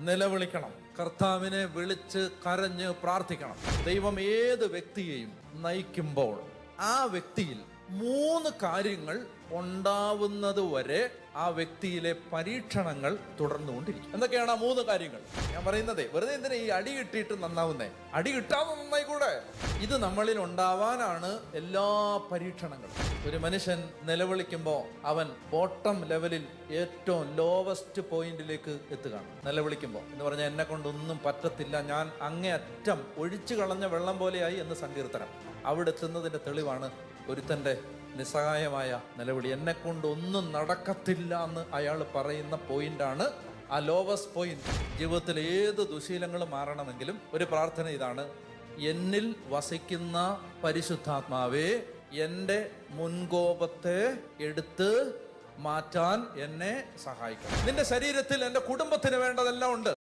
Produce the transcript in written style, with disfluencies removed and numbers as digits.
നിലവിളിക്കണം. കർത്താവിനെ വിളിച്ച് കരഞ്ഞ് പ്രാർത്ഥിക്കണം. ദൈവം ഏത് വ്യക്തിയെയും നയിക്കുമ്പോൾ ആ വ്യക്തിയിൽ 3 കാര്യങ്ങൾ ഉണ്ടാവുന്നത് വരെ ആ വ്യക്തിയിലെ പരീക്ഷണങ്ങൾ തുടർന്നുകൊണ്ടിരിക്കും. എന്തൊക്കെയാണ് ആ 3 കാര്യങ്ങൾ? ഞാൻ പറയുന്നത് വെറുതെ എന്തിനാ ഈ അടി കിട്ടിയിട്ട് നന്നാവുന്നേ? അടി കിട്ടാതെ നന്നായിക്കൂടെ? ഇത് നമ്മളിൽ ഉണ്ടാവാനാണ് എല്ലാ പരീക്ഷണങ്ങളും. ഒരു മനുഷ്യൻ നിലവിളിക്കുമ്പോൾ അവൻ ബോട്ടം ലെവലിൽ ഏറ്റവും ലോവസ്റ്റ് പോയിന്റിലേക്ക് എത്തുകയാണ്. നിലവിളിക്കുമ്പോൾ എന്ന് പറഞ്ഞാൽ എന്നെ കൊണ്ടൊന്നും പറ്റത്തില്ല, ഞാൻ അങ്ങേയറ്റം ഒഴിച്ചു കളഞ്ഞ വെള്ളം പോലെയായി എന്ന് സങ്കീർത്തനം. അവിടെ എത്തുന്നതിന്റെ തെളിവാണ് ഒരുത്തന്റെ നിസ്സഹായമായ നിലവിളി. എന്നെ കൊണ്ടൊന്നും നടക്കത്തില്ല എന്ന് അയാൾ പറയുന്ന പോയിന്റാണ് ആ ലോവസ്റ്റ് പോയിന്റ്. ജീവിതത്തിൽ ഏത് ദുശീലങ്ങളും മാറണമെങ്കിലും ഒരു പ്രാർത്ഥന ഇതാണ്: എന്നിൽ വസിക്കുന്ന പരിശുദ്ധാത്മാവേ, എൻ്റെ മുൻകോപത്തെ എടുത്ത് മാറ്റാൻ എന്നെ സഹായിക്കണം. നിന്റെ ശരീരത്തിൽ എൻ്റെ കുടുംബത്തിന് വേണ്ടതെല്ലാം ഉണ്ട്.